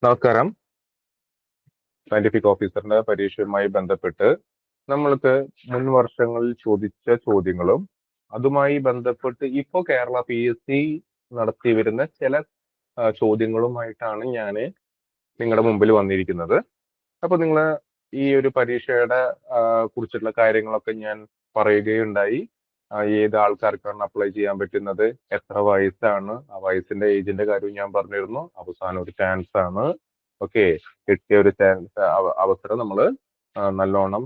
നമസ്കാരം. സയന്റിഫിക് ഓഫീസറിന്റെ പരീക്ഷയുമായി ബന്ധപ്പെട്ട് നമ്മൾക്ക് മുൻ വർഷങ്ങളിൽ ചോദിച്ച ചോദ്യങ്ങളും അതുമായി ബന്ധപ്പെട്ട് ഇപ്പോൾ കേരള PSC നടത്തി വരുന്ന ചില ചോദ്യങ്ങളുമായിട്ടാണ് ഞാൻ നിങ്ങളുടെ മുമ്പിൽ വന്നിരിക്കുന്നത്. അപ്പൊ നിങ്ങൾ ഈ ഒരു പരീക്ഷയുടെ കുറിച്ചുള്ള കാര്യങ്ങളൊക്കെ ഞാൻ പറയുകയുണ്ടായി. ഏത് ആൾക്കാർക്കാണ് അപ്ലൈ ചെയ്യാൻ പറ്റുന്നത്, എത്ര വയസ്സാണ്, ആ വയസ്സിന്റെ ഏജിന്റെ കാര്യം ഞാൻ പറഞ്ഞിരുന്നു. അവസാനം ഒരു ചാൻസ് ആണ്. ഓക്കെ, കിട്ടിയ ഒരു ചാൻസ് അവസരം നമ്മൾ നല്ലോണം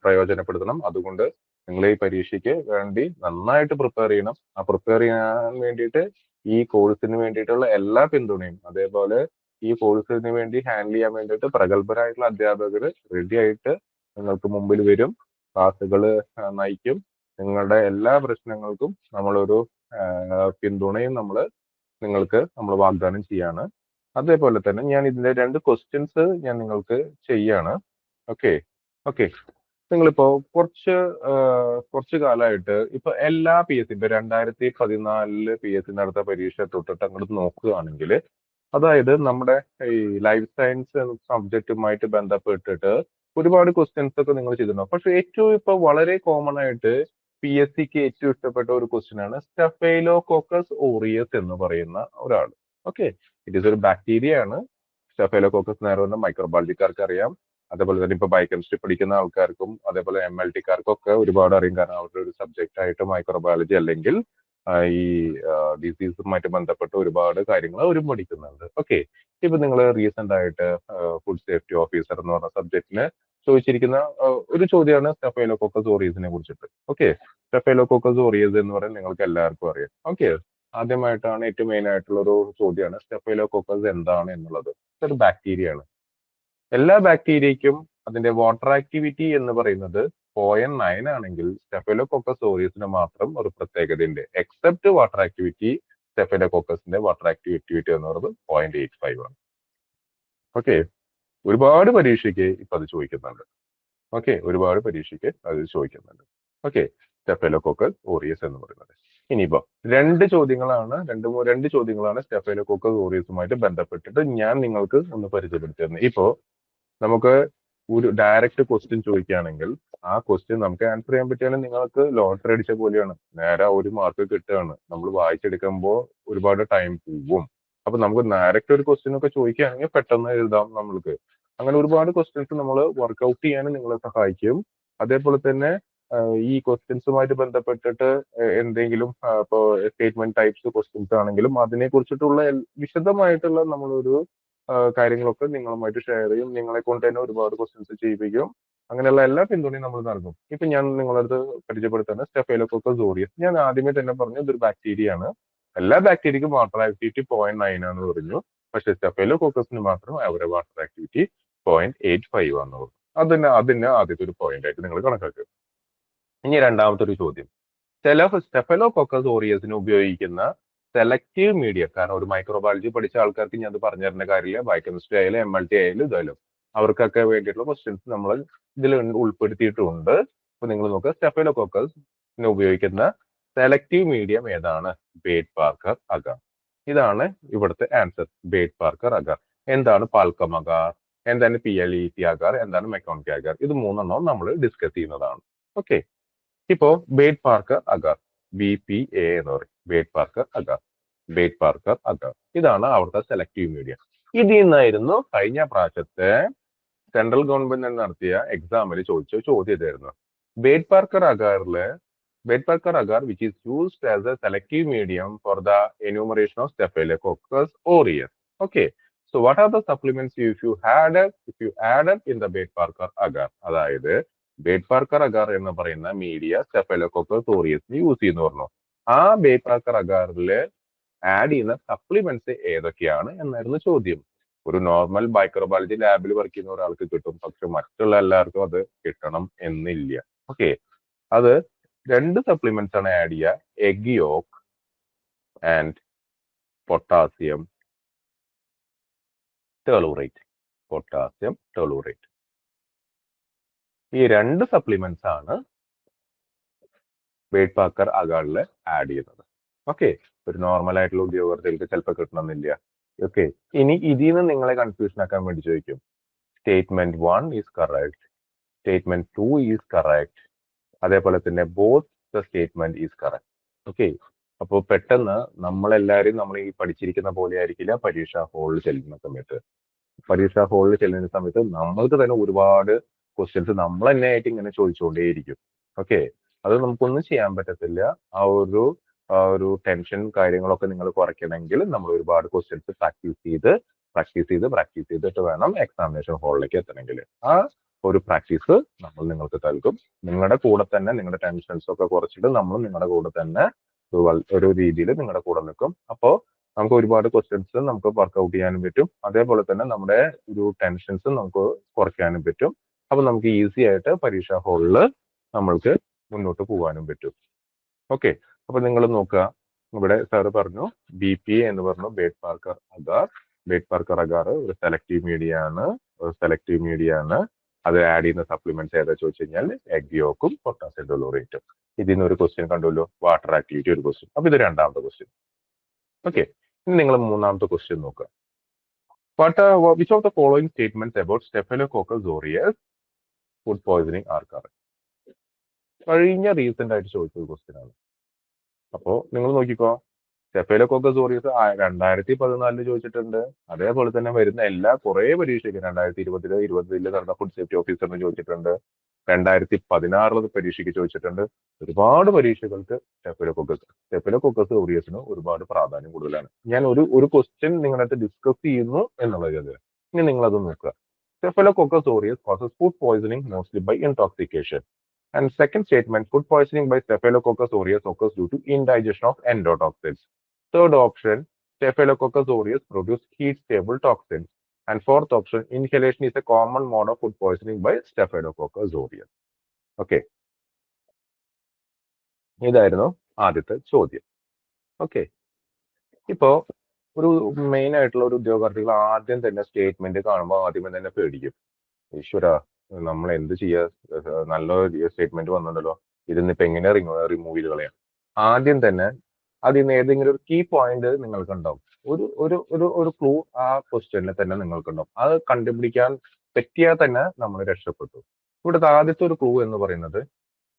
പ്രയോജനപ്പെടുത്തണം. അതുകൊണ്ട് നിങ്ങൾ ഈ പരീക്ഷയ്ക്ക് വേണ്ടി നന്നായിട്ട് പ്രിപ്പയർ ചെയ്യണം. ആ പ്രിപ്പയർ ചെയ്യാൻ വേണ്ടിയിട്ട് ഈ കോഴ്സിന് വേണ്ടിയിട്ടുള്ള എല്ലാ പിന്തുണയും, അതേപോലെ ഈ കോഴ്സിന് വേണ്ടി ഹാൻഡിൽ ചെയ്യാൻ വേണ്ടിയിട്ട് പ്രഗത്ഭരായിട്ടുള്ള അധ്യാപകർ റെഡി ആയിട്ട് നിങ്ങൾക്ക് മുമ്പിൽ വരും. ക്ലാസ്സുകൾ നയിക്കും. നിങ്ങളുടെ എല്ലാ പ്രശ്നങ്ങൾക്കും നമ്മളൊരു പിന്തുണയും നിങ്ങൾക്ക് നമ്മൾ വാഗ്ദാനം ചെയ്യാണ്. അതേപോലെ തന്നെ ഞാൻ ഇതിന്റെ 2 ക്വസ്റ്റ്യൻസ് ഞാൻ നിങ്ങൾക്ക് ചെയ്യാണ്. ഓക്കെ ഓക്കെ നിങ്ങളിപ്പോ കുറച്ച് കാലമായിട്ട് ഇപ്പൊ എല്ലാ PSC ഇപ്പൊ 2014 PSC നടത്ത പരീക്ഷ തൊട്ടിട്ട് അങ്ങോട്ട് നോക്കുകയാണെങ്കിൽ, അതായത് നമ്മുടെ ഈ ലൈഫ് സയൻസ് സബ്ജക്റ്റുമായിട്ട് ബന്ധപ്പെട്ടിട്ട് ഒരുപാട് ക്വസ്റ്റ്യൻസ് ഒക്കെ നിങ്ങൾ ചെയ്തിട്ടുണ്ടാവും. പക്ഷെ ഏറ്റവും ഇപ്പൊ വളരെ കോമൺ ആയിട്ട് PSCക്ക് ഏറ്റവും ഇഷ്ടപ്പെട്ട ഒരു ക്വസ്റ്റ്യൻ ആണ് സ്റ്റഫൈലോകോക്കസ് ഓറിയസ് എന്ന് പറയുന്ന ഒരാൾ. ഓക്കെ, ഇറ്റ് ഈസ് ഒരു ബാക്ടീരിയ ആണ്. സ്റ്റഫൈലോകോക്കസ് എന്ന് പറയുന്ന മൈക്രോബയോളജിക്കാർക്ക് അറിയാം. അതേപോലെ തന്നെ ഇപ്പൊ ബയോകെമിസ്ട്രി പഠിക്കുന്ന ആൾക്കാർക്കും അതേപോലെ MLT-കാർക്കും ഒക്കെ ഒരുപാട് അറിയും. കാരണം അവരുടെ ഒരു സബ്ജക്റ്റ് ആയിട്ട് മൈക്രോബയോളജി അല്ലെങ്കിൽ ഈ ഡിസീസുമായിട്ട് ബന്ധപ്പെട്ട് ഒരുപാട് കാര്യങ്ങൾ അവരും പഠിക്കുന്നുണ്ട്. ഓക്കെ, ഇപ്പൊ നിങ്ങൾ റീസെന്റ് ആയിട്ട് ഫുഡ് സേഫ്റ്റി ഓഫീസർ എന്ന് പറഞ്ഞ സബ്ജക്റ്റിന് ചോദിച്ചിരിക്കുന്ന ഒരു ചോദ്യമാണ് സ്റ്റഫൈലോകോക്കസ് ഓറിയസിനെ കുറിച്ചിട്ട്. ഓക്കെ, സ്റ്റഫൈലോകോക്കസ് ഓറിയസ് എന്ന് പറയുന്നത് നിങ്ങൾക്ക് എല്ലാവർക്കും അറിയാം. ഓക്കെ, ആദ്യമായിട്ടാണ് ഏറ്റവും മെയിൻ ആയിട്ടുള്ള ഒരു ചോദ്യമാണ് സ്റ്റഫൈലോകോക്കസ് എന്താണ് എന്നുള്ളത്. ഇതൊരു ബാക്ടീരിയ ആണ്. എല്ലാ ബാക്ടീരിയയ്ക്കും അതിന്റെ വാട്ടർ ആക്ടിവിറ്റി എന്ന് പറയുന്നത് 0.9 ആണെങ്കിൽ സ്റ്റെഫിലോകോക്കസ് ഓറിയസിന് മാത്രം ഒരു പ്രത്യേകതയുണ്ട്. എക്സെപ്റ്റ് വാട്ടർ ആക്ടിവിറ്റി, സ്റ്റെഫിലോകോക്കസിന്റെ വാട്ടർ ആക്ടിവിറ്റി എന്ന് പറയുന്നത് 0.85 ആണ്. ഓക്കെ, ഒരുപാട് പരീക്ഷയ്ക്ക് ഇപ്പൊ അത് ചോദിക്കുന്നുണ്ട്. ഓക്കെ, ഒരുപാട് പരീക്ഷയ്ക്ക് അത് ചോദിക്കുന്നുണ്ട്. ഓക്കെ, സ്റ്റെഫിലോകോക്കസ് ഓറിയസ് എന്ന് പറയുന്നത്. ഇനിയിപ്പോ രണ്ട് ചോദ്യങ്ങളാണ് സ്റ്റെഫിലോകോക്കസ് ഓറിയസുമായിട്ട് ബന്ധപ്പെട്ടിട്ട് ഞാൻ നിങ്ങൾക്ക് ഒന്ന് പരിചയപ്പെടുത്തി തരുന്നത്. ഇപ്പോ നമുക്ക് ഒരു ഡയറക്റ്റ് ക്വസ്റ്റ്യൻ ചോദിക്കുകയാണെങ്കിൽ ആ ക്വസ്റ്റ്യൻ നമുക്ക് ആൻസർ ചെയ്യാൻ പറ്റിയാലും നിങ്ങൾക്ക് ലോട്ടറി അടിച്ച പോലെയാണ്. നേരെ ഒരു മാർക്ക് കിട്ടുകയാണ്. നമ്മൾ വായിച്ചെടുക്കുമ്പോൾ ഒരുപാട് ടൈം പോവും. അപ്പൊ നമുക്ക് ഡയറക്റ്റ് ഒരു ക്വസ്റ്റ്യൻ ഒക്കെ ചോദിക്കുകയാണെങ്കിൽ പെട്ടെന്ന് എഴുതാം നമ്മൾക്ക്. അങ്ങനെ ഒരുപാട് ക്വസ്റ്റ്യൻസ് നമ്മൾ വർക്ക്ഔട്ട് ചെയ്യാനും നിങ്ങളെ സഹായിക്കും. അതേപോലെ തന്നെ ഈ ക്വസ്റ്റ്യൻസുമായിട്ട് ബന്ധപ്പെട്ടിട്ട് എന്തെങ്കിലും ഇപ്പോൾ സ്റ്റേറ്റ്മെന്റ് ടൈപ്സ് ക്വസ്റ്റ്യൻസ് ആണെങ്കിലും അതിനെ കുറിച്ചിട്ടുള്ള വിശദമായിട്ടുള്ള നമ്മളൊരു കാര്യങ്ങളൊക്കെ നിങ്ങളുമായിട്ട് ഷെയർ ചെയ്യും. നിങ്ങളെ കൊണ്ട് തന്നെ ഒരുപാട് ക്വസ്റ്റ്യൻസ് ചെയ്യിപ്പിക്കും. അങ്ങനെയുള്ള എല്ലാ പിന്തുണയും നമ്മൾ നൽകും. ഇപ്പൊ ഞാൻ നിങ്ങളടുത്ത് പരിചയപ്പെടുത്തുന്ന സ്റ്റെഫൈലോകോക്കസ് ഓറിയസ്. ഞാൻ ആദ്യമേ തന്നെ പറഞ്ഞു ഇതൊരു ബാക്ടീരിയ ആണ്. എല്ലാ ബാക്ടീരിയക്കും വാട്ടർ ആക്ടിവിറ്റി 0.9 ആണെന്ന് പറഞ്ഞു. പക്ഷെ സ്റ്റെഫൈലോകോക്കസിന് മാത്രം അവരുടെ വാട്ടർ ആക്ടിവിറ്റി 0.85 ആണെന്ന് പറഞ്ഞു. അതിന് ആദ്യത്തെ ഒരു പോയിന്റ് ആയിട്ട് നിങ്ങൾ കണക്കാക്കുക. ഇനി രണ്ടാമത്തെ ഒരു ചോദ്യം, സ്റ്റെഫൈലോകോക്കസ് ഓറിയസിന് ഉപയോഗിക്കുന്ന സെലക്റ്റീവ് മീഡിയം, കാരണം ഒരു മൈക്രോബയോളജി പഠിച്ച ആൾക്കാർക്ക് ഞാൻ അത് പറഞ്ഞു തരേണ്ട കാര്യമില്ല. ബയോകെമിസ്ട്രി ആയാലും MLT ആയാലും ഇതായാലും അവർക്കൊക്കെ വേണ്ടിയിട്ടുള്ള ക്വസ്റ്റ്യൻസ് നമ്മൾ ഇതിൽ ഉൾപ്പെടുത്തിയിട്ടുണ്ട്. അപ്പൊ നിങ്ങൾ നോക്കുക, സ്റ്റെഫൈലോകോക്കസിന് ഉപയോഗിക്കുന്ന സെലക്റ്റീവ് മീഡിയം ഏതാണ്? Baird Parker agar. ഇതാണ് ഇവിടുത്തെ ആൻസർ. Baird Parker agar. എന്താണ് പാൽക്കം അഗാർ, എന്താണ് PLET അഗാർ, എന്താണ് മെക്കോൺകി അഗാർ? ഇത് മൂന്നെണ്ണവും നമ്മൾ ഡിസ്കസ് ചെയ്യുന്നതാണ്. ഓക്കെ, ഇപ്പോ ബേറ്റ് പാർക്കർ അഗാർ, BPA എന്ന് പറയും. ബേറ്റ് പാർക്കർ അഗാർ ഇതാണ് അവിടുത്തെ സെലക്റ്റീവ് മീഡിയം. ഇതിൽ നിന്നായിരുന്നു കഴിഞ്ഞ പ്രാവശ്യത്തെ സെൻട്രൽ ഗവൺമെന്റ് നടത്തിയ എക്സാമിൽ ചോദിച്ച ചോദ്യം ഇതായിരുന്നു. Baird Parker agar which is used as a selective medium for the enumeration of Staphylococcus aureus. Okay, so what are the supplements if you added in the Baird Parker agar? അതായത് Baird Parker agar എന്ന് പറയുന്ന media staphylococcus ഓറിയസിന് use ചെയ്യുന്നു പറഞ്ഞു. ആ ബേറ്റ് Parker അഗാറിൽ add ചെയ്യുന്ന supplements ഏതൊക്കെയാണ് എന്നായിരുന്നു ചോദ്യം. ഒരു നോർമൽ മൈക്രോബയോളജി ലാബിൽ വർക്ക് ചെയ്യുന്ന ഒരാൾക്ക് കിട്ടും, പക്ഷെ മറ്റുള്ള എല്ലാവർക്കും അത് കിട്ടണം എന്നില്ല. ഓക്കെ, അത് 2 സപ്ലിമെന്റ്സ് ആണ് ആഡ് ചെയ്യുക. Egg yolk and potassium tellurite. ഈ 2 സപ്ലിമെന്റ്സ് ആണ് ബേറ്റ് പാർക്കർ അഗാറിൽ ആഡ് ചെയ്യുന്നത്. ഓക്കെ, ഒരു നോർമൽ ആയിട്ടുള്ള ഉദ്യോഗാർത്ഥികൾക്ക് ചിലപ്പോൾ കിട്ടണമെന്നില്ല. ഓക്കെ, ഇനി ഇതിൽ നിന്ന് നിങ്ങളെ കൺഫ്യൂഷൻ ആക്കാൻ വേണ്ടി ചോദിക്കും statement 1 is correct, statement 2 is correct, അതേപോലെ തന്നെ both the statement is correct. Okay, അപ്പോൾ പെട്ടെന്ന് നമ്മളെല്ലാവരും നമ്മൾ ഈ പഠിച്ചിരിക്കുന്ന പോലെ ആയിരിക്കില്ല പരീക്ഷാ ഹാളിൽ ചെല്ലുന്ന സമയത്ത്. പരീക്ഷാ ഹാളിൽ ചെല്ലുന്ന സമയത്ത് നമ്മൾക്ക് തന്നെ ഒരുപാട് ക്വസ്റ്റ്യൻസ് നമ്മൾ തന്നെ ആയിട്ട് ഇങ്ങനെ ചോദിച്ചുകൊണ്ടേയിരിക്കും. ഓക്കെ, അത് നമുക്കൊന്നും ചെയ്യാൻ പറ്റത്തില്ല. ആ ഒരു ടെൻഷൻ കാര്യങ്ങളൊക്കെ നിങ്ങൾ കുറയ്ക്കണമെങ്കിൽ നമ്മൾ ഒരുപാട് ക്വസ്റ്റ്യൻസ് പ്രാക്ടീസ് ചെയ്തിട്ട് വേണം എക്സാമിനേഷൻ ഹാളിലേക്ക് എത്തണമെങ്കിൽ. ആ ഒരു പ്രാക്ടീസ് നമ്മൾ നിങ്ങൾക്ക് നൽകും. നിങ്ങളുടെ കൂടെ തന്നെ നിങ്ങളുടെ ടെൻഷൻസ് ഒക്കെ കുറച്ചിട്ട് നമ്മൾ നിങ്ങളുടെ കൂടെ തന്നെ ഒരു രീതിയിൽ നിങ്ങളുടെ കൂടെ നിൽക്കും. അപ്പോൾ നമുക്ക് ഒരുപാട് ക്വസ്റ്റ്യൻസ് നമുക്ക് വർക്ക്ഔട്ട് ചെയ്യാനും പറ്റും. അതേപോലെ തന്നെ നമ്മുടെ ഒരു ടെൻഷൻസ് നമുക്ക് കുറയ്ക്കാനും പറ്റും. അപ്പൊ നമുക്ക് ഈസി ആയിട്ട് പരീക്ഷാ ഹാളിൽ നമ്മൾക്ക് മുന്നോട്ട് പോകാനും പറ്റും. ഓക്കെ, അപ്പൊ നിങ്ങൾ നോക്കുക, ഇവിടെ സാറ് പറഞ്ഞു BPA എന്ന് പറഞ്ഞു Baird Parker agar. Baird Parker agar ഒരു സെലക്റ്റീവ് മീഡിയ ആണ്. അത് ആഡ് ചെയ്യുന്ന സപ്ലിമെന്റ്സ് ഏതാ ചോദിച്ചു കഴിഞ്ഞാൽ എഗ് യോക്കും പൊട്ടാസ്യം ഡൊലോറേറ്റും. ഇതിൽ നിന്ന് ഒരു ക്വസ്റ്റ്യൻ കണ്ടുല്ലോ, വാട്ടർ ആക്ടിവിറ്റി ഒരു ക്വസ്റ്റ്യൻ. അപ്പൊ ഇത് രണ്ടാമത്തെ ക്വസ്റ്റ്യൻ. ഓക്കെ, ഇനി നിങ്ങൾ മൂന്നാമത്തെ ക്വസ്റ്റ്യൻ നോക്കുക. Which of the following statements about Staphylococcus aureus food poisoning are correct? കഴിഞ്ഞ റീസെന്റ് ആയിട്ട് ചോദിച്ചൊരു ക്വസ്റ്റ്യൻ ആണ്. അപ്പോ നിങ്ങൾ നോക്കിക്കോ, സ്റ്റെഫലോകോക്കസ് ഓറിയസ് 2014 ചോദിച്ചിട്ടുണ്ട്. അതേപോലെ തന്നെ വരുന്ന കുറെ പരീക്ഷയ്ക്ക് 2020 നടന്ന ഫുഡ് സേഫ്റ്റി ഓഫീസറിന് ചോദിച്ചിട്ടുണ്ട്. 2016 പരീക്ഷയ്ക്ക് ചോദിച്ചിട്ടുണ്ട്. ഒരുപാട് പരീക്ഷകൾക്ക് സ്റ്റെഫലോകോക്കസ് ഓറിയസിന് ഒരുപാട് പ്രാധാന്യം കൂടുതലാണ്. ഞാൻ ഒരു ക്വസ്റ്റ്യൻ നിങ്ങളടുത്ത് ഡിസ്കസ് ചെയ്യുന്നു എന്നുള്ളത്. ഇനി നിങ്ങൾ അത് നോക്കുക. Staphylococcus aureus causes food poisoning mostly by intoxication. And second statement, food poisoning by Staphylococcus aureus occurs due to indigestion of endotoxins. Third option, Staphylococcus aureus produce heat-stable toxins. And fourth option, inhalation is a common mode of food poisoning by Staphylococcus aureus. Okay. ഇതായിരുന്നു ആദ്യത്തെ ചോദ്യം. Okay, ഇപ്പോ ഒരു main ആയിട്ടുള്ള ഒരു ഉദ്യോഗാർത്ഥികൾ ആദ്യം തന്നെ സ്റ്റേറ്റ്മെന്റ് കാണുമ്പോൾ ആദ്യമേ തന്നെ പേടിക്കും. ഈശ്വര, നമ്മൾ എന്ത് ചെയ്യാ, നല്ലൊരു സ്റ്റേറ്റ്മെന്റ് വന്നിട്ടുണ്ടല്ലോ, ഇതിന്നിപ്പോ എങ്ങനെ റിമൂവ് ചെയ്ത് കളയാം? ആദ്യം തന്നെ അതിൽ നിന്ന് ഏതെങ്കിലും ഒരു കീ പോയിന്റ് നിങ്ങൾക്കുണ്ടാവും. ഒരു ക്ലൂ ആ ക്വസ്റ്റ്യനിൽ തന്നെ നിങ്ങൾക്കുണ്ടാവും. അത് കണ്ടുപിടിക്കാൻ പറ്റിയാൽ തന്നെ നമ്മൾ രക്ഷപ്പെട്ടു. ഇവിടുത്തെ ആദ്യത്തെ ഒരു ക്ലൂ എന്ന് പറയുന്നത്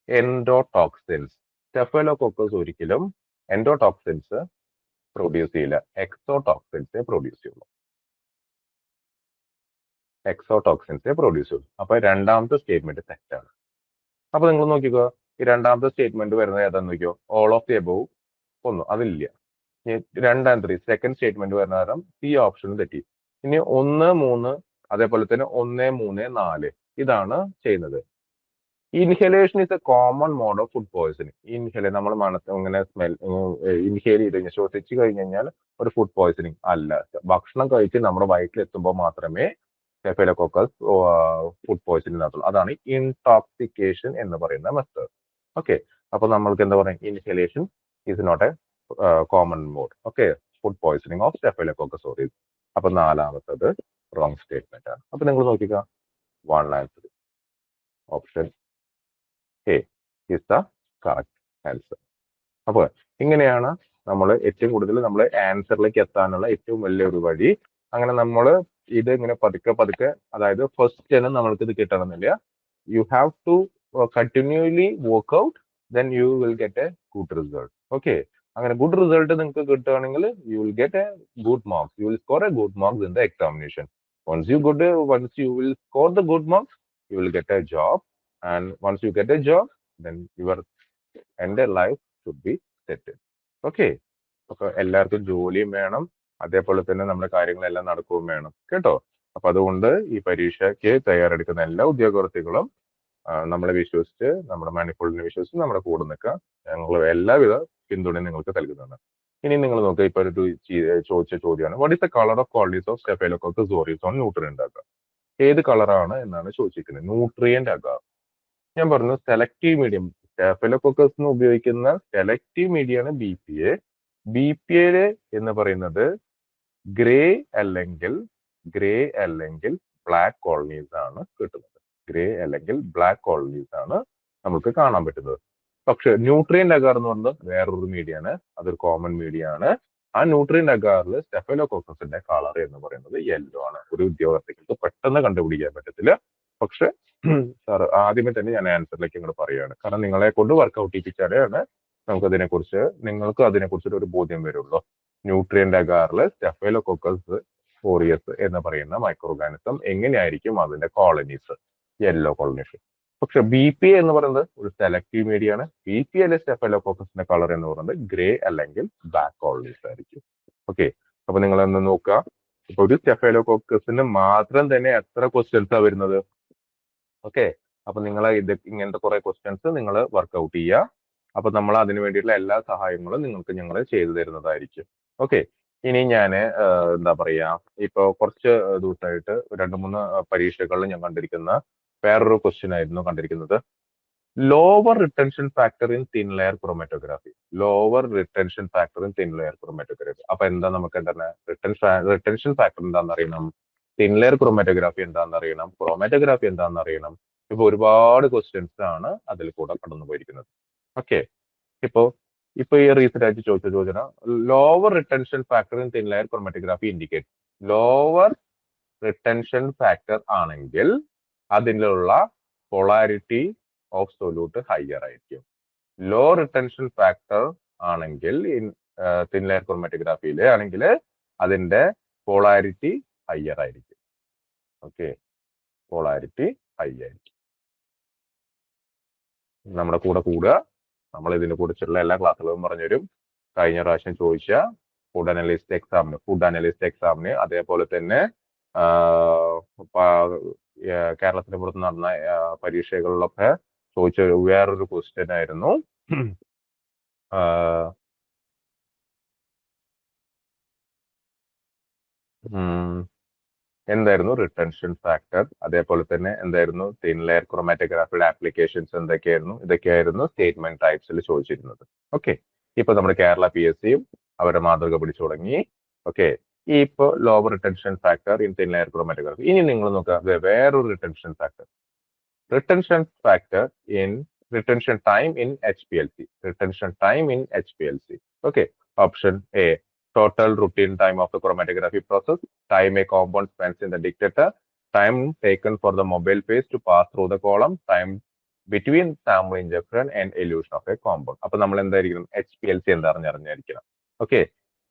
എൻഡോടോക്സിൻസ്. സ്റ്റെഫലോകോക്കസ് ഒരിക്കലും എൻഡോടോക്സിൻസ് പ്രൊഡ്യൂസ് ചെയ്യില്ല, എക്സോടോക്സിൻസേ പ്രൊഡ്യൂസ് ചെയ്യുള്ളൂ. അപ്പൊ രണ്ടാമത്തെ സ്റ്റേറ്റ്മെന്റ് തെറ്റാണ്. അപ്പൊ നിങ്ങൾ നോക്കിക്കോ, ഈ രണ്ടാമത്തെ സ്റ്റേറ്റ്മെന്റ് വരുന്നത് ഏതാന്ന് നോക്കിയോ, ഓൾ ഓഫ് ദി എബോവ് ഒന്നും അതില്ല. സെക്കൻഡ് സ്റ്റേറ്റ്മെന്റ് വരുന്ന കാരണം ഈ ഓപ്ഷൻ തെറ്റി. ഇനി 1, 3 അതേപോലെ തന്നെ 1, 3, 4 ഇതാണ് ചെയ്യുന്നത്. Inhalation is a common mode of food poisoning. നമ്മൾ ഇങ്ങനെ ഇൻഹേൽ ചെയ്ത് കഴിഞ്ഞാൽ, ശ്വസിച്ച് കഴിഞ്ഞ് കഴിഞ്ഞാൽ ഒരു ഫുഡ് പോയിസണിങ് അല്ല. ഭക്ഷണം കഴിച്ച് നമ്മുടെ വയറ്റിൽ എത്തുമ്പോൾ മാത്രമേ സ്റ്റെഫലോകോക്കസ് ഫുഡ് പോയിസണിങ് നടത്തുള്ളൂ. അതാണ് ഇൻടോക്സിക്കേഷൻ എന്ന് പറയുന്ന മെത്തേഡ്. ഓക്കെ, അപ്പൊ നമ്മൾക്ക് എന്താ പറയുക, inhalation is not a common mode. Okay, food poisoning of staphylococcus aureus. അപ്പൊ നാലാമത്തത് റോങ് സ്റ്റേറ്റ്മെന്റ് ആണ്. അപ്പൊ നിങ്ങൾ നോക്കിക്കുക, 1 answer option A is the correct answer. അപ്പൊ ഇങ്ങനെയാണ് നമ്മൾ ഏറ്റവും കൂടുതൽ നമ്മൾ ആൻസറിലേക്ക് എത്താനുള്ള ഏറ്റവും വലിയൊരു വഴി. അങ്ങനെ നമ്മൾ ഇത് ഇങ്ങനെ പതുക്കെ അതായത് ഫസ്റ്റ് തന്നെ നമ്മൾക്ക് ഇത് കിട്ടണമെന്നില്ല. You have to continuously work out, then you will get a good result. Okay, അങ്ങനെ ഗുഡ് റിസൾട്ട് നിങ്ങൾക്ക് കിട്ടുകയാണെങ്കിൽ you will get a good marks, you will score a good marks in the examination. Once you will score the good marks, you will get a job. And once you get a job, then your എൻ്റെ life should be settle. Okay, അപ്പൊ എല്ലാവർക്കും ജോലിയും വേണം, അതേപോലെ തന്നെ നമ്മുടെ കാര്യങ്ങളെല്ലാം നടക്കുകയും വേണം കേട്ടോ. അപ്പൊ അതുകൊണ്ട് ഈ പരീക്ഷയ്ക്ക് തയ്യാറെടുക്കുന്ന എല്ലാ ഉദ്യോഗാർത്ഥികളും നമ്മളെ വിശ്വസിച്ച്, നമ്മുടെ മാനിഫോൾഡിനെ വിശ്വസിച്ച് നമ്മുടെ കൂടെ നിൽക്കുക. ഞങ്ങൾ എല്ലാവിധ പിന്തുണയും നിങ്ങൾക്ക് നൽകുന്നതാണ്. ഇനി നിങ്ങൾ നോക്കുക, ഇപ്പൊ ഒരു ചോദിച്ച ചോദ്യമാണ്, what is the colour of qualities of staphylococcus aureus on nutrient agar? ഏത് കളറാണ് എന്നാണ് ചോദിച്ചിരിക്കുന്നത്. ന്യൂട്രിയന്റ് അഗാർ ഞാൻ പറഞ്ഞു സെലക്റ്റീവ് മീഡിയം. സ്റ്റെഫലോകോക്കസിന് ഉപയോഗിക്കുന്ന സെലക്റ്റീവ് മീഡിയമാണ് BPA. BPA എന്ന് പറയുന്നത് ഗ്രേ അല്ലെങ്കിൽ ബ്ലാക്ക് കോളനീസ് ആണ് കിട്ടുന്നത്. നമുക്ക് കാണാൻ പറ്റുന്നത്. പക്ഷെ ന്യൂട്രിയന്റ് അഗാർ എന്ന് പറയുന്നത് വേറൊരു മീഡിയ ആണ്, അതൊരു കോമൺ മീഡിയ ആണ്. ആ ന്യൂട്രിയൻ അഗാറിൽ സ്റ്റെഫലോകോക്കസിന്റെ കളർ എന്ന് പറയുന്നത് യെല്ലോ ആണ്. ഒരു ഉദ്യോഗാർത്ഥികൾക്ക് പെട്ടെന്ന് കണ്ടുപിടിക്കാൻ പറ്റത്തില്ല. പക്ഷെ സാർ ആദ്യമേ തന്നെ ഞാൻ ആൻസറിലേക്ക് ഇങ്ങോട്ട് പറയുകയാണ്. കാരണം നിങ്ങളെ കൊണ്ട് വർക്ക്ഔട്ട് ചെയ്യിപ്പിച്ചാലാണ് നിങ്ങൾക്ക് അതിനെക്കുറിച്ച് ഒരു ബോധ്യം വരുള്ളൂ. ന്യൂട്രിയൻ അഗാറിൽ സ്റ്റെഫലോകോക്കസ് ഓറിയസ് എന്ന് പറയുന്ന മൈക്രോ ഓർഗാനിസം എങ്ങനെയായിരിക്കും അതിന്റെ കോളനീസ്, യെല്ലോ കോളനീസ്. പക്ഷെ ബി പി എന്ന് പറയുന്നത് ഒരു സെലക്റ്റീവ് മീഡിയ ആണ്. ബി പി അല്ലെ സ്റ്റെഫലോകോക്കസിന്റെ കളർ എന്ന് പറയുന്നത് ഗ്രേ അല്ലെങ്കിൽ ബ്ലാക്ക് കോളനീസ് ആയിരിക്കും. ഓക്കെ, അപ്പൊ നിങ്ങൾ ഒന്ന് നോക്കുക. ഇപ്പൊ ഒരു സ്റ്റെഫലോകോക്കസിന് മാത്രം തന്നെ എത്ര ക്വസ്റ്റ്യൻസാണ് വരുന്നത്? ഓക്കെ, അപ്പൊ നിങ്ങൾ ഇങ്ങനത്തെ കുറെ ക്വസ്റ്റ്യൻസ് നിങ്ങൾ വർക്ക്ഔട്ട് ചെയ്യുക. അപ്പൊ നമ്മൾ അതിന് വേണ്ടിയിട്ടുള്ള എല്ലാ സഹായങ്ങളും നിങ്ങൾക്ക് ഞങ്ങൾ ചെയ്തു തരുന്നതായിരിക്കും. ഓക്കെ, ഇനി ഞാൻ എന്താ പറയാ, ഇപ്പൊ കുറച്ച് ദിവസമായിട്ട് 2-3 പരീക്ഷകളിൽ ഞാൻ കണ്ടിരിക്കുന്ന വേറൊരു ക്വസ്റ്റ്യൻ ആയിരുന്നു കണ്ടിരിക്കുന്നത്. Lower retention factor in thin layer chromatography. Lower retention factor in thin layer chromatography. അപ്പൊ എന്താ നമുക്ക് എന്താണ് റിട്ടൻഷൻ ഫാക്ടർ എന്താണെന്ന് അറിയണം, തിൻ ലെയർ ക്രോമാറ്റോഗ്രാഫി എന്താണെന്ന് അറിയണം, ക്രോമാറ്റോഗ്രാഫി എന്താണെന്ന് അറിയണം. ഇപ്പൊ ഒരുപാട് ക്വസ്റ്റ്യൻസ് ആണ് അതിൽ കൂടെ കടന്നു പോയിരിക്കുന്നത്. ഓക്കെ, ഇപ്പോ ഇപ്പൊ ഈ റീസെന്റ് ആയിട്ട് ചോദിച്ച ചോദ്യം, lower retention factor in thin layer chromatography indicate. Lower retention factor ആണെങ്കിൽ അതിലുള്ള പൊളാരിറ്റി ഓഫ് സൊല്യൂട്ട് ഹയർ ആയിരിക്കും. ലോ റിട്ടൻഷൻ ഫാക്ടർ ആണെങ്കിൽ തിൻ ലെയർ ക്രോമാറ്റോഗ്രാഫിയിൽ ആണെങ്കിൽ അതിന്റെ പോളാരിറ്റി ഹയർ ആയിരിക്കും. ഓക്കെ, പോളാരിറ്റി ഹൈ ആയിരിക്കും. നമ്മുടെ കൂടെ കൂടുക. നമ്മൾ ഇതിനെ കുറിച്ചുള്ള എല്ലാ ക്ലാസ്സുകളും പറഞ്ഞുതരും. കഴിഞ്ഞ പ്രാവശ്യം ചോദിച്ച ഫുഡ് അനലിസ്റ്റ് എക്സാമിന് അതേപോലെ തന്നെ കേരളത്തിന് പുറത്ത് നടന്ന പരീക്ഷകളിലൊക്കെ ചോദിച്ച വേറൊരു ക്വസ്റ്റ്യൻ ആയിരുന്നു എന്തായിരുന്നു റിട്ടൻഷൻ ഫാക്ടർ, അതേപോലെ തന്നെ എന്തായിരുന്നു തിൻ ലെയർ ക്രോമാറ്റോഗ്രാഫിയുടെ ആപ്ലിക്കേഷൻസ് എന്തൊക്കെയായിരുന്നു, ഇതൊക്കെയായിരുന്നു സ്റ്റേറ്റ്മെന്റ് ടൈപ്സിൽ ചോദിച്ചിരുന്നത്. ഓക്കെ, ഇപ്പൊ നമ്മുടെ കേരള PSC യും അവരുടെ മാതൃക പിടിച്ചു തുടങ്ങി. ഓക്കെ, ഈ ഇപ്പൊ lower retention factor in thin layer chromatography. ഇനി നിങ്ങൾ നോക്കുക വേറൊരു retention factor, retention factor in retention time in HPLC. Retention time in HPLC. Okay, option A total routine time of the chromatography process, time a compound spends in the dictator, time taken for the mobile phase to pass through the column, time between sample injection and elution of a compound. അപ്പൊ നമ്മൾ എന്തായിരിക്കും HPLC എന്താണെന്ന് അറിഞ്ഞിരിക്കണം. Okay,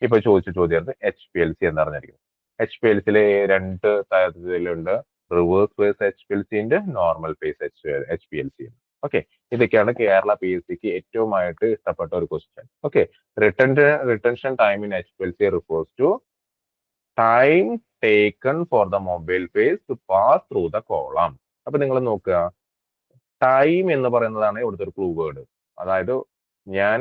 ഇപ്പൊ ചോദിച്ച ചോദ്യം HPLC എന്താണെന്നിരിക്കും. HPLC രണ്ട് തരത്തിലുണ്ട്, റിവേഴ്സ് ഫേസ് HPLC ഉണ്ട്, നോർമൽ ഫേസ് HPLC ഉണ്ട്. ഓക്കെ, ഇതൊക്കെയാണ് കേരള PSCക്ക് ഏറ്റവുമായിട്ട് ഇഷ്ടപ്പെട്ട ഒരു question. Okay, retention time in HPLC refers to time taken for the mobile phase to pass through the column. അപ്പൊ നിങ്ങൾ നോക്കുക, ടൈം എന്ന് പറയുന്നതാണ് ഇവിടുത്തെ ഒരു ക്ലൂ വേർഡ്. അതായത് ഞാൻ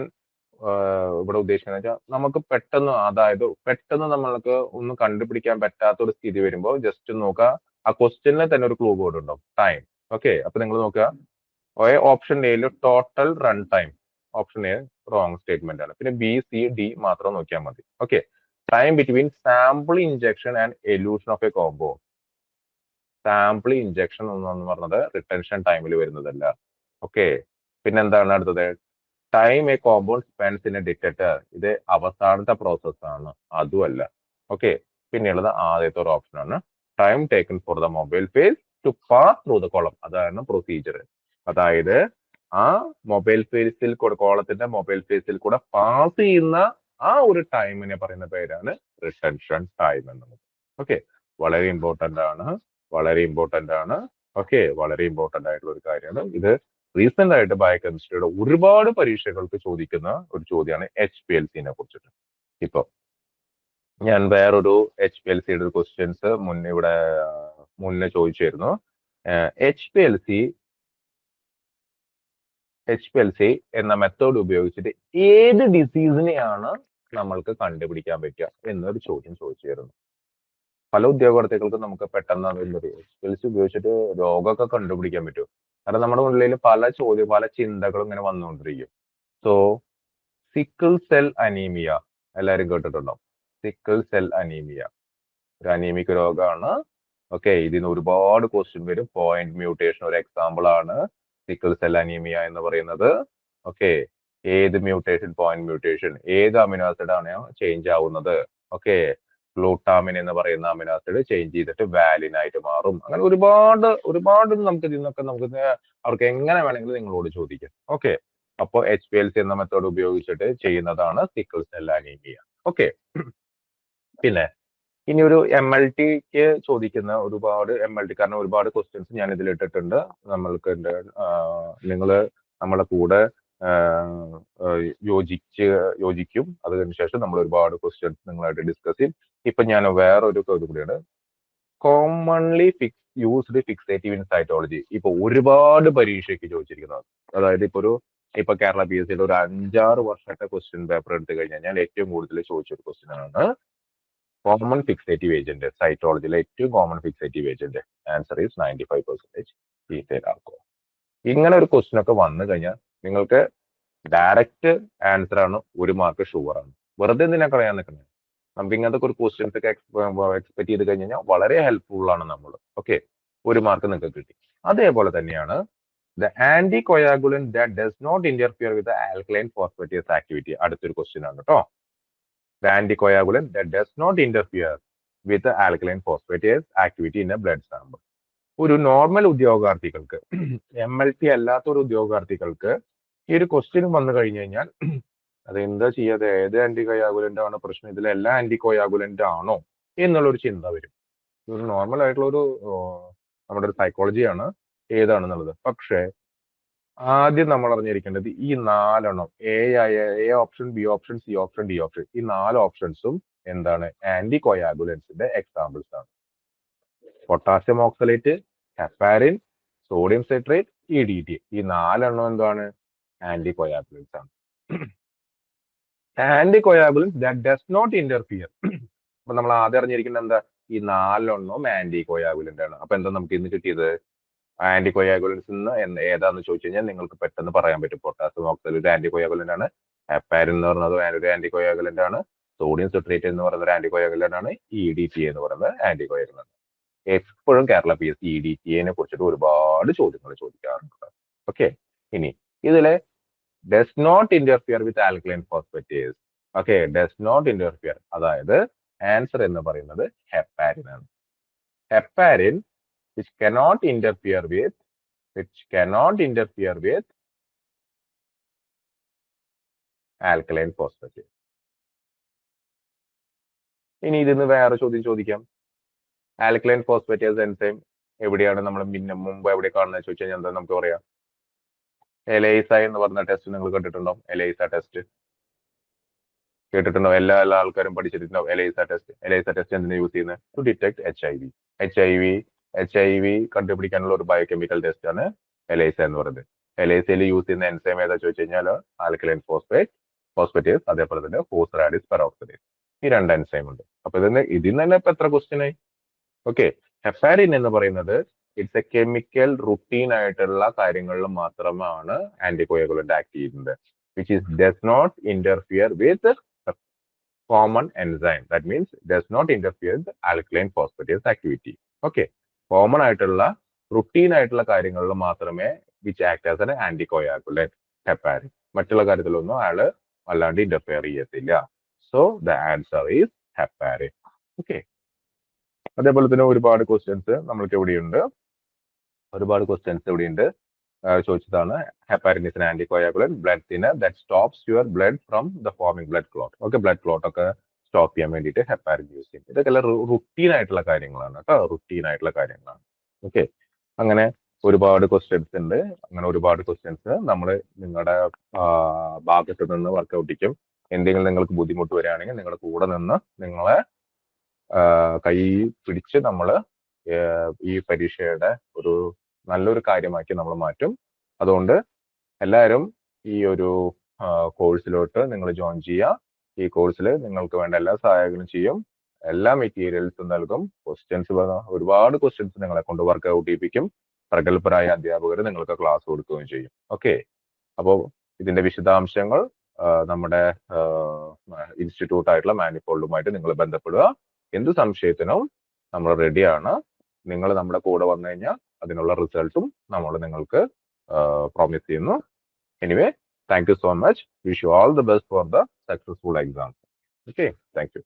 ഇവിടെ ഉദ്ദേശിക്കുന്നത് വെച്ചാൽ നമുക്ക് പെട്ടെന്ന് നമ്മൾക്ക് ഒന്നും കണ്ടുപിടിക്കാൻ പറ്റാത്ത ഒരു സ്ഥിതി വരുമ്പോൾ ജസ്റ്റ് നോക്കുക, ആ ക്വസ്റ്റ്യനിൽ തന്നെ ഒരു ക്ലൂ വേർഡ് ഉണ്ടാവും, ടൈം. ഓക്കെ, അപ്പൊ നിങ്ങൾ നോക്കുക, ഓപ്ഷൻ എയിൽ total run time, option A wrong statement ആണ്. പിന്നെ B, C, D മാത്രം നോക്കിയാൽ മതി. Okay, time between sample injection and elution of a compound. Sample injection എന്ന് പറഞ്ഞത് റിട്ടൻഷൻ ടൈമിൽ വരുന്നതല്ല. ഓക്കെ, പിന്നെന്താണ് അടുത്തത്, time a compound spends in a detector. ഇത് അവസാനത്തെ പ്രോസസ് ആണ്, അതുമല്ല. ഓക്കെ, പിന്നെയുള്ളത് ആദ്യത്തെ ഒരു ഓപ്ഷൻ ആണ്, time taken for the mobile phase to pass through the column. അതാണ് പ്രൊസീജിയർ. അതായത് ആ മൊബൈൽ ഫേസിൽ കൂടെ, കോളത്തിന്റെ മൊബൈൽ ഫേസിൽ കൂടെ പാസ് ചെയ്യുന്ന ആ ഒരു ടൈമിനെ പറയുന്ന പേരാണ് റിട്ടൻഷൻ ടൈം എന്നുള്ളത്. ഓക്കെ, വളരെ ഇമ്പോർട്ടന്റ് ആണ്, വളരെ ഇമ്പോർട്ടന്റ് ആണ്. ഓക്കെ, വളരെ ഇമ്പോർട്ടന്റ് ആയിട്ടുള്ള ഒരു കാര്യമാണ് ഇത്. റീസെന്റ് ആയിട്ട് ബയോകെമിസ്ട്രിയുടെ ഒരുപാട് പരീക്ഷകൾക്ക് ചോദിക്കുന്ന ഒരു ചോദ്യമാണ് HPLC-നെ കുറിച്ചിട്ട്. ഇപ്പൊ ഞാൻ വേറൊരു HPLC-യുടെ ക്വസ്റ്റ്യൻസ് മുന്നേ ചോദിച്ചിരുന്നു. HPLC എന്ന മെത്തേഡ് ഉപയോഗിച്ചിട്ട് ഏത് ഡിസീസിനെയാണ് നമ്മൾക്ക് കണ്ടുപിടിക്കാൻ പറ്റുക എന്നൊരു ചോദ്യം ചോദിച്ചിരുന്നു. പല ഉദ്യോഗാർത്ഥികൾക്കും നമുക്ക് പെട്ടെന്ന് HPLC ഉപയോഗിച്ചിട്ട് രോഗമൊക്കെ കണ്ടുപിടിക്കാൻ പറ്റും. കാരണം നമ്മുടെ ഉള്ളിൽ പല ചിന്തകളും ഇങ്ങനെ വന്നുകൊണ്ടിരിക്കും. സോ സിക്കിൾ സെൽ അനീമിയ എല്ലാവരും കേട്ടിട്ടുണ്ടോ? സിക്കിൾ സെൽ അനീമിയ ഒരു അനീമിക് രോഗമാണ്. ഓക്കെ, ഇതിന് ഒരുപാട് ക്വസ്റ്റ്യൻ വരും. പോയിന്റ് മ്യൂട്ടേഷൻ ഒരു എക്സാമ്പിൾ ആണ് സിക്കിൾ സെൽ അനീമിയ എന്ന് പറയുന്നത്. ഓക്കെ, ഏത് മ്യൂട്ടേഷൻ, പോയിന്റ് മ്യൂട്ടേഷൻ, ഏത് അമിനോ ആസിഡ് ആണ് ചേഞ്ച് ആവുന്നത്. ഓക്കെ, ഗ്ലൂട്ടാമിൻ എന്ന് പറയുന്ന അമിനോ ആസിഡ് ചേഞ്ച് ചെയ്തിട്ട് വാലിൻ ആയിട്ട് മാറും. അങ്ങനെ ഒരുപാട് ഒരുപാട് നമുക്ക് ഇതിൽ നിന്നൊക്കെ നമുക്ക് അവർക്ക് എങ്ങനെ വേണമെങ്കിലും നിങ്ങളോട് ചോദിക്കാം. ഓക്കെ, അപ്പോൾ HPLC എന്ന മെത്തേഡ് ഉപയോഗിച്ചിട്ട് ചെയ്യുന്നതാണ് സിക്കിൾ സെൽ അനീമിയ. ഓക്കെ, പിന്നെ ഇനി ഒരു MLTക്ക് ചോദിക്കുന്ന ഒരുപാട് MLT, കാരണം ഒരുപാട് ക്വസ്റ്റ്യൻസ് ഞാൻ ഇതിൽ ഇട്ടിട്ടുണ്ട്. നമ്മൾക്ക് നിങ്ങൾ നമ്മളെ കൂടെ യോജിക്കും. അതിന് ശേഷം നമ്മൾ ഒരുപാട് ക്വസ്റ്റ്യൻസ് നിങ്ങളായിട്ട് ഡിസ്കസ് ചെയ്യും. ഇപ്പൊ ഞാൻ വേറൊരു ഇത് കൂടിയാണ്, commonly used fixative in cytology. ഇപ്പൊ ഒരുപാട് പരീക്ഷയ്ക്ക് ചോദിച്ചിരിക്കുന്നത്, അതായത് ഇപ്പൊ കേരള PSC ഒരു 5-6 വർഷത്തെ ക്വസ്റ്റ്യൻ പേപ്പർ എടുത്തു കഴിഞ്ഞാൽ ഏറ്റവും കൂടുതൽ ചോദിച്ചൊരു ക്വസ്റ്റ്യൻ ആണ് കോമൺ ഫിക്സേറ്റീവ് ഏജന്റ്. സൈറ്റോളജിയിലെ ഏറ്റവും common fixative agent. Answer is 95% ethyl alcohol. ഇങ്ങനെ ഒരു ക്വസ്റ്റ്യൻ ഒക്കെ വന്നു കഴിഞ്ഞാൽ നിങ്ങൾക്ക് ഡയറക്റ്റ് ആൻസർ ആണ്, 1 മാർക്ക് ഷുവർ ആണ്. വെറുതെ എന്തിനാ കളയാൻ നിൽക്കുന്നത്? നമുക്ക് ഇങ്ങനത്തെ ഒരു ക്വസ്റ്റ്യൻസ് ഒക്കെ എക്സ്പെക്ട് ചെയ്ത് കഴിഞ്ഞാൽ വളരെ ഹെൽപ്ഫുൾ ആണ് നമ്മൾ. ഓക്കെ, 1 മാർക്ക് നിങ്ങൾക്ക് കിട്ടി. അതേപോലെ തന്നെയാണ് the anticoagulant that does not interfere with alkaline phosphatase activity. അടുത്തൊരു ക്വസ്റ്റ്യൻ ആണ് കേട്ടോ. The anticoagulant that does not interfere with alkaline phosphatase activity in a blood sample. ഒരു നോർമൽ ഉദ്യോഗാർത്ഥികൾക്ക്, MLT അല്ലാത്ത ഒരു ഉദ്യോഗാർത്ഥികൾക്ക് ഈ ഒരു ക്വസ്റ്റ്യൻ വന്നു കഴിഞ്ഞു കഴിഞ്ഞാൽ അത് എന്താ ചെയ്യാതെ, ഏത് ആന്റി കൊയാഗുലന്റ് ആണ് പ്രശ്നം, ഇതിൽ എല്ലാ ആന്റി കൊയാഗുലന്റ് ആണോ എന്നുള്ളൊരു ചിന്ത വരും. ഒരു നോർമൽ ആയിട്ടുള്ള ഒരു നമ്മുടെ ഒരു സൈക്കോളജിയാണ് ഏതാണെന്നുള്ളത്. പക്ഷേ ആദ്യം നമ്മൾ അറിഞ്ഞിരിക്കേണ്ടത് ഈ 4 എണ്ണം, A option, B option, C option, D option, ഈ 4 ഓപ്ഷൻസും എന്താണ്? ആന്റി കൊയാഗുലൻസിന്റെ എക്സാമ്പിൾസ് ആണ്. Potassium oxalate, heparin, sodium citrate, EDTA, ഈ 4 എണ്ണം എന്താണ്? ആന്റി കൊയാഗുലൻസ് ആണ്. Anticoagulants that does not interfere. അപ്പൊ നമ്മൾ ആദ്യം അറിഞ്ഞിരിക്കുന്നത് എന്താ? ഈ 4 എണ്ണവും ആന്റി കൊയാഗുലന്റ് ആണ്. അപ്പൊ എന്താ നമുക്ക് ഇന്ന് കിട്ടിയത്? ആന്റി കൊയാഗുലൻസ് ഏതാന്ന് ചോദിച്ചു കഴിഞ്ഞാൽ നിങ്ങൾക്ക് പെട്ടെന്ന് പറയാൻ പറ്റും. പൊട്ടാസ്യം ഓക്സലേറ്റ് ആന്റി കൊയാഗുലന്റ് ആണ്, ഹെപ്പാരിൻ എന്ന് പറയുന്നത് ഒരു ആന്റി കൊയാഗുലന്റ് ആണ്, സോഡിയം സിട്രേറ്റ് എന്ന് പറയുന്നത് ഒരു ആന്റി കൊയാഗുലന്റ് ആണ്, EDTA എന്ന് പറയുന്നത് ആന്റി കൊയാഗുലന്റ്. എപ്പോഴും കേരള PSC EDTA കുറിച്ചിട്ട് ഒരുപാട് ചോദ്യങ്ങൾ ചോദിക്കാറുണ്ട്. ഓക്കെ, ഇനി ഇതിലെ does not interfere with alkaline phosphatase. Okay, does not interfere, അതായത് ആൻസർ എന്ന് പറയുന്നത് ഹെപ്പാരിൻ ആണ്. Heparin which cannot interfere with alkaline phosphatase. ഇനി ഇതിന്ന് വേറെ ചോദ്യം ചോദിക്കാം. ആൽക്കലൈൻ ഫോസ്ഫേറ്റേസ് എൻസൈം എവിടെയാണ് നമ്മൾ മുമ്പ് എവിടെ കാണുന്നത് ചോദിച്ചു കഴിഞ്ഞാൽ എന്താ നമുക്ക് പറയാം? എലൈസ എന്ന് പറഞ്ഞ ടെസ്റ്റ് നിങ്ങൾ കണ്ടിട്ടുണ്ടോ? എലൈസ ടെസ്റ്റ് കേട്ടിട്ടുണ്ടോ? എല്ലാ ആൾക്കാരും പഠിച്ചിട്ടുണ്ടോ എലൈസ ടെസ്റ്റ്? എലൈസ ടെസ്റ്റ് എന്തിനാ യൂസ് ചെയ്യുന്നത്? ടു ഡിറ്റക്ട് HIV കണ്ടുപിടിക്കാനുള്ള ഒരു ബയോകെമിക്കൽ ടെസ്റ്റ് ആണ് എലൈസ എന്ന് പറയുന്നത്. എലൈസയിൽ യൂസ് ചെയ്യുന്ന എൻസൈം ഏതാ ചോദിച്ചു കഴിഞ്ഞാൽ ആൽക്കലൈൻ ഫോസ്ഫേറ്റേസ്, അതേപോലെ തന്നെ ഫോസ്ഫറാഡിസ് പെറോക്സിഡേസ്. ഈ 2 എൻസൈം ഉണ്ട്. അപ്പൊ ഇതിൽ തന്നെ ഇപ്പൊ എത്ര ക്വസ്റ്റ്യൻ ആയി? ഓക്കെ, ഹെപ്പാരിൻ എന്ന് പറയുന്നത് ഇറ്റ്സ് എ കെമിക്കൽ റുട്ടീൻ ആയിട്ടുള്ള കാര്യങ്ങളിൽ മാത്രമാണ് ആന്റികോയാഗുലന്റ് ആക്ട് ചെയ്യുന്നത്, which is does not interfere with common enzyme. That means does not interfere with alkaline phosphatase activity. Okay, common ആയിട്ടുള്ള റുട്ടീൻ ആയിട്ടുള്ള കാര്യങ്ങളിൽ മാത്രമേ which act as an anticoagulant heparin. മറ്റുള്ള കാര്യത്തിലൊന്നും അയാള് അല്ലാണ്ട് ഇന്റർഫിയർ ചെയ്യത്തില്ല. So the answer is heparin. Okay, അതേപോലെ തന്നെ ഒരുപാട് ക്വസ്റ്റ്യൻസ് നമ്മൾക്ക് എവിടെയുണ്ട്, ചോദിച്ചതാണ്. Heparin is an anticoagulant, blood thinner that stops your blood from the forming blood clot. Okay, blood clot ഒക്കെ സ്റ്റോപ്പ് ചെയ്യാൻ വേണ്ടിയിട്ട് ഹെപ്പാരിൻ യൂസ് ചെയ്യും. ഇതൊക്കെ റുട്ടീൻ ആയിട്ടുള്ള കാര്യങ്ങളാണ് കേട്ടോ, റുട്ടീൻ ആയിട്ടുള്ള കാര്യങ്ങളാണ്. ഓക്കെ, അങ്ങനെ ഒരുപാട് ക്വസ്റ്റ്യൻസ് ഉണ്ട്. അങ്ങനെ ഒരുപാട് ക്വസ്റ്റ്യൻസ് നമ്മൾ നിങ്ങളുടെ ഭാഗത്ത് നിന്ന് വർക്ക്ഔട്ട് ചെയ്യും. എന്തെങ്കിലും നിങ്ങൾക്ക് ബുദ്ധിമുട്ട് വരികയാണെങ്കിൽ നിങ്ങളുടെ കൂടെ നിന്ന് നിങ്ങളെ കൈ പിടിച്ച് നമ്മൾ ഈ പരീക്ഷയുടെ ഒരു നല്ലൊരു കാര്യമാക്കി നമ്മൾ മാറ്റും. അതുകൊണ്ട് എല്ലാവരും ഈ ഒരു കോഴ്സിലോട്ട് നിങ്ങൾ ജോയിൻ ചെയ്യുക. ഈ കോഴ്സിൽ നിങ്ങൾക്ക് വേണ്ട എല്ലാ സഹായങ്ങളും ചെയ്യും, എല്ലാ മെറ്റീരിയൽസും നൽകും. ഒരുപാട് ക്വസ്റ്റ്യൻസ് നിങ്ങളെ കൊണ്ട് വർക്ക്ഔട്ട് ചെയ്യിപ്പിക്കും. പ്രഗത്ഭരായ അധ്യാപകർ നിങ്ങൾക്ക് ക്ലാസ് കൊടുക്കുകയും ചെയ്യും. ഓക്കെ, അപ്പോൾ ഇതിന്റെ വിശദാംശങ്ങൾ നമ്മുടെ ഇൻസ്റ്റിറ്റ്യൂട്ട് ആയിട്ടുള്ള മാനിഫോൾഡുമായിട്ട് നിങ്ങൾ ബന്ധപ്പെടുക. എന്ത് സംശയത്തിനും നമ്മൾ റെഡിയാണ്. നിങ്ങൾ നമ്മുടെ കൂടെ വന്നു കഴിഞ്ഞാൽ അതിനുള്ള റിസൾട്ടും നമ്മൾ നിങ്ങൾക്ക് പ്രോമിസ് ചെയ്യുന്നു. Anyway, Thank you so much. Wish you all the best for the successful exam. Okay, thank you.